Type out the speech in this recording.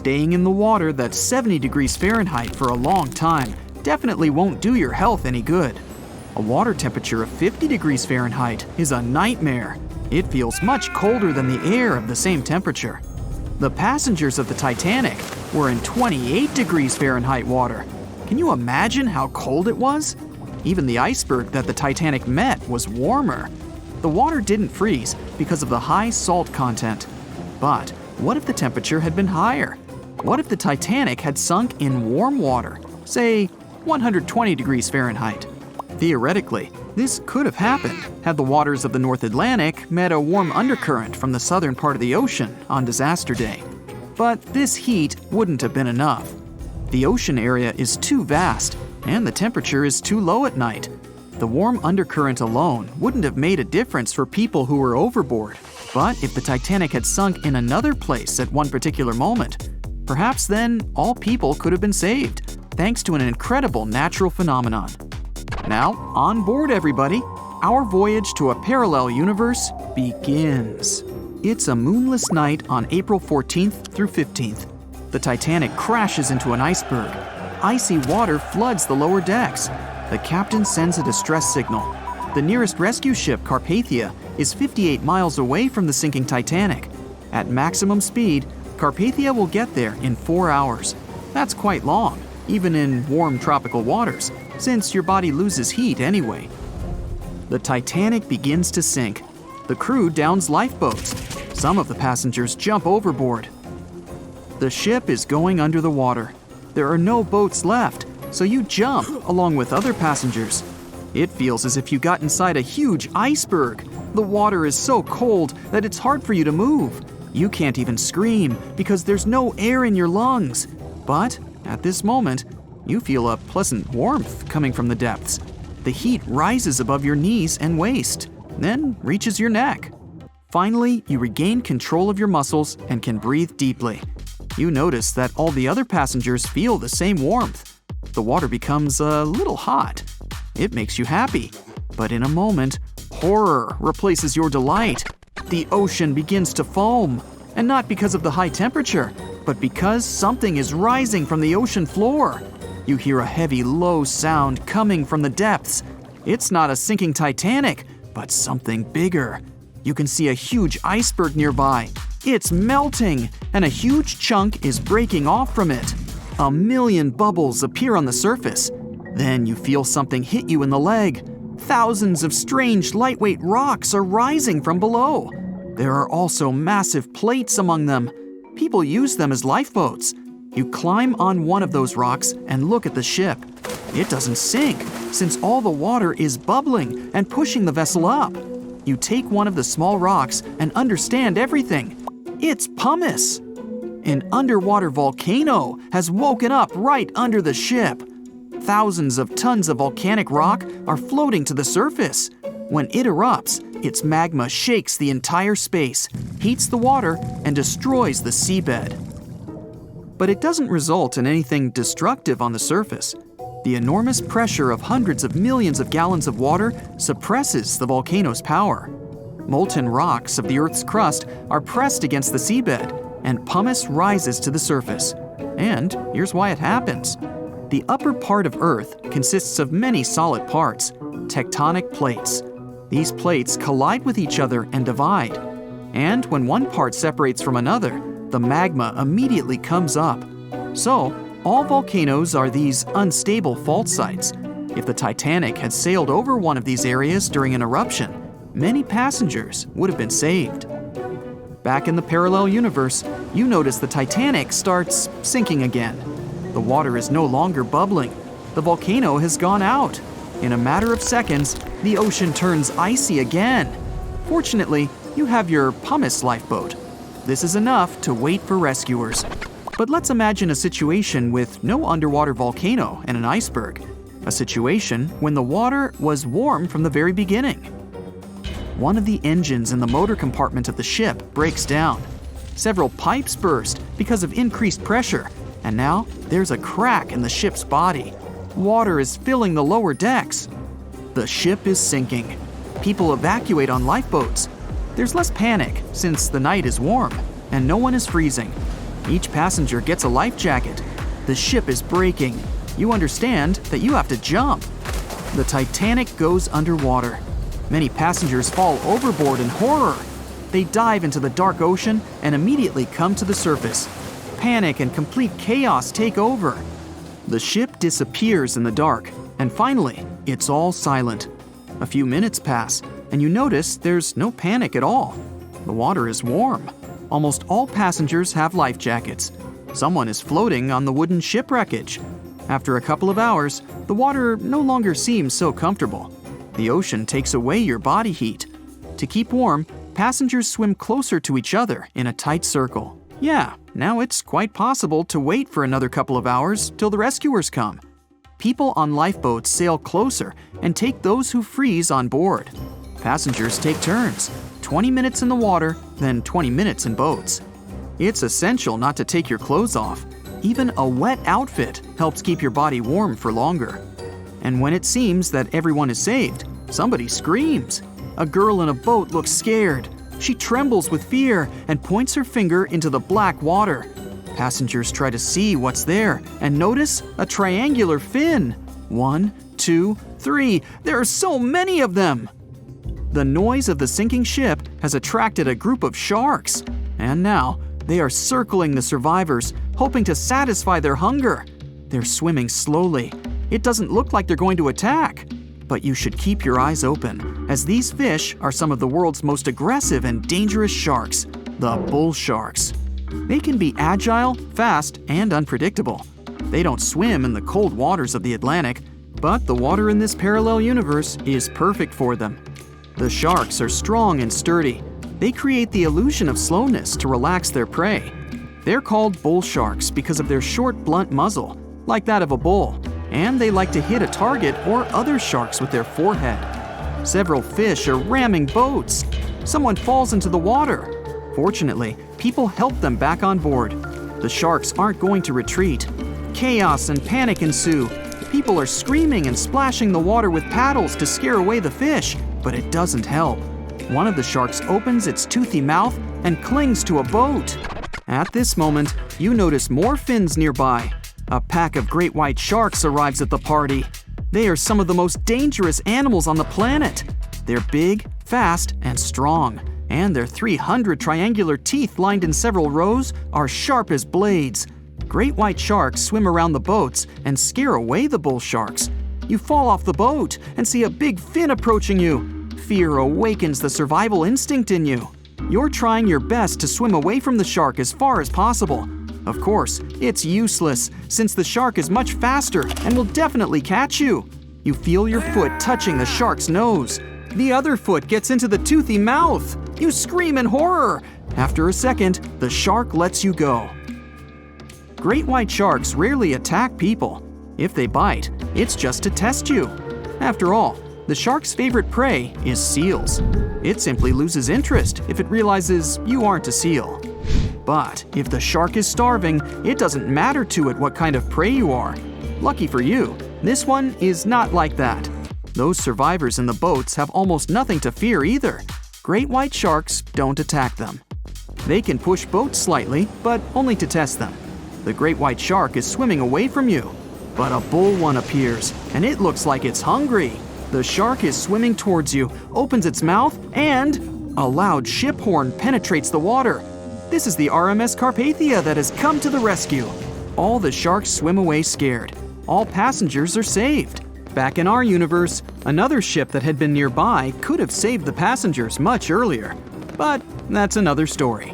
Staying in the water that's 70 degrees Fahrenheit for a long time definitely won't do your health any good. A water temperature of 50 degrees Fahrenheit is a nightmare. It feels much colder than the air of the same temperature. The passengers of the Titanic were in 28 degrees Fahrenheit water. Can you imagine how cold it was? Even the iceberg that the Titanic met was warmer. The water didn't freeze because of the high salt content. But what if the temperature had been higher? What if the Titanic had sunk in warm water, say 120 degrees Fahrenheit? Theoretically, this could have happened had the waters of the North Atlantic met a warm undercurrent from the southern part of the ocean on disaster day. But this heat wouldn't have been enough. The ocean area is too vast, and the temperature is too low at night. The warm undercurrent alone wouldn't have made a difference for people who were overboard. But if the Titanic had sunk in another place at one particular moment, perhaps then all people could have been saved, thanks to an incredible natural phenomenon. Now, on board everybody, our voyage to a parallel universe begins. It's a moonless night on April 14th through 15th. The Titanic crashes into an iceberg. Icy water floods the lower decks. The captain sends a distress signal. The nearest rescue ship, Carpathia, is 58 miles away from the sinking Titanic. At maximum speed, Carpathia will get there in 4 hours. That's quite long, even in warm tropical waters, since your body loses heat anyway. The Titanic begins to sink. The crew downs lifeboats. Some of the passengers jump overboard. The ship is going under the water. There are no boats left, so you jump along with other passengers. It feels as if you got inside a huge iceberg. The water is so cold that it's hard for you to move. You can't even scream because there's no air in your lungs. But at this moment, you feel a pleasant warmth coming from the depths. The heat rises above your knees and waist, then reaches your neck. Finally, you regain control of your muscles and can breathe deeply. You notice that all the other passengers feel the same warmth. The water becomes a little hot. It makes you happy. But in a moment, horror replaces your delight. The ocean begins to foam. And not because of the high temperature, but because something is rising from the ocean floor. You hear a heavy, low sound coming from the depths. It's not a sinking Titanic, but something bigger. You can see a huge iceberg nearby. It's melting, and a huge chunk is breaking off from it. 1,000,000 bubbles appear on the surface. Then you feel something hit you in the leg. Thousands of strange lightweight rocks are rising from below. There are also massive plates among them. People use them as lifeboats. You climb on one of those rocks and look at the ship. It doesn't sink, since all the water is bubbling and pushing the vessel up. You take one of the small rocks and understand everything. It's pumice. An underwater volcano has woken up right under the ship. Thousands of tons of volcanic rock are floating to the surface. When it erupts, its magma shakes the entire space, heats the water, and destroys the seabed. But it doesn't result in anything destructive on the surface. The enormous pressure of hundreds of millions of gallons of water suppresses the volcano's power. Molten rocks of the Earth's crust are pressed against the seabed, and pumice rises to the surface. And here's why it happens. The upper part of Earth consists of many solid parts, tectonic plates. These plates collide with each other and divide. And when one part separates from another, the magma immediately comes up. So, all volcanoes are these unstable fault sites. If the Titanic had sailed over one of these areas during an eruption, many passengers would have been saved. Back in the parallel universe, you notice the Titanic starts sinking again. The water is no longer bubbling. The volcano has gone out. In a matter of seconds, the ocean turns icy again. Fortunately, you have your pumice lifeboat. This is enough to wait for rescuers. But let's imagine a situation with no underwater volcano and an iceberg. A situation when the water was warm from the very beginning. One of the engines in the motor compartment of the ship breaks down. Several pipes burst because of increased pressure, and now there's a crack in the ship's body. Water is filling the lower decks. The ship is sinking. People evacuate on lifeboats. There's less panic since the night is warm and no one is freezing. Each passenger gets a life jacket. The ship is breaking. You understand that you have to jump. The Titanic goes underwater. Many passengers fall overboard in horror. They dive into the dark ocean and immediately come to the surface. Panic and complete chaos take over. The ship disappears in the dark, and finally, it's all silent. A few minutes pass, and you notice there's no panic at all. The water is warm. Almost all passengers have life jackets. Someone is floating on the wooden ship wreckage. After a couple of hours, the water no longer seems so comfortable. The ocean takes away your body heat. To keep warm, passengers swim closer to each other in a tight circle. Yeah, now it's quite possible to wait for another couple of hours till the rescuers come. People on lifeboats sail closer and take those who freeze on board. Passengers take turns, 20 minutes in the water, then 20 minutes in boats. It's essential not to take your clothes off. Even a wet outfit helps keep your body warm for longer. And when it seems that everyone is saved, somebody screams. A girl in a boat looks scared. She trembles with fear and points her finger into the black water. Passengers try to see what's there and notice a triangular fin. 1, 2, 3. There are so many of them! The noise of the sinking ship has attracted a group of sharks. And now, they are circling the survivors, hoping to satisfy their hunger. They're swimming slowly. It doesn't look like they're going to attack. But you should keep your eyes open, as these fish are some of the world's most aggressive and dangerous sharks, the bull sharks. They can be agile, fast, and unpredictable. They don't swim in the cold waters of the Atlantic, but the water in this parallel universe is perfect for them. The sharks are strong and sturdy. They create the illusion of slowness to relax their prey. They're called bull sharks because of their short, blunt muzzle, like that of a bull, and they like to hit a target or other sharks with their forehead. Several fish are ramming boats. Someone falls into the water. Fortunately, people help them back on board. The sharks aren't going to retreat. Chaos and panic ensue. People are screaming and splashing the water with paddles to scare away the fish, but it doesn't help. One of the sharks opens its toothy mouth and clings to a boat. At this moment, you notice more fins nearby. A pack of great white sharks arrives at the party. They are some of the most dangerous animals on the planet. They're big, fast, and strong, and their 300 triangular teeth lined in several rows are sharp as blades. Great white sharks swim around the boats and scare away the bull sharks. You fall off the boat and see a big fin approaching you. Fear awakens the survival instinct in you. You're trying your best to swim away from the shark as far as possible. Of course, it's useless, since the shark is much faster and will definitely catch you. You feel your foot touching the shark's nose. The other foot gets into the toothy mouth. You scream in horror. After a second, the shark lets you go. Great white sharks rarely attack people. If they bite, it's just to test you. After all, the shark's favorite prey is seals. It simply loses interest if it realizes you aren't a seal. But if the shark is starving, it doesn't matter to it what kind of prey you are. Lucky for you, this one is not like that. Those survivors in the boats have almost nothing to fear either. Great white sharks don't attack them. They can push boats slightly, but only to test them. The great white shark is swimming away from you. But a bull one appears, and it looks like it's hungry. The shark is swimming towards you, opens its mouth, and a loud ship horn penetrates the water. This is the RMS Carpathia that has come to the rescue. All the sharks swim away scared. All passengers are saved. Back in our universe, another ship that had been nearby could have saved the passengers much earlier. But that's another story.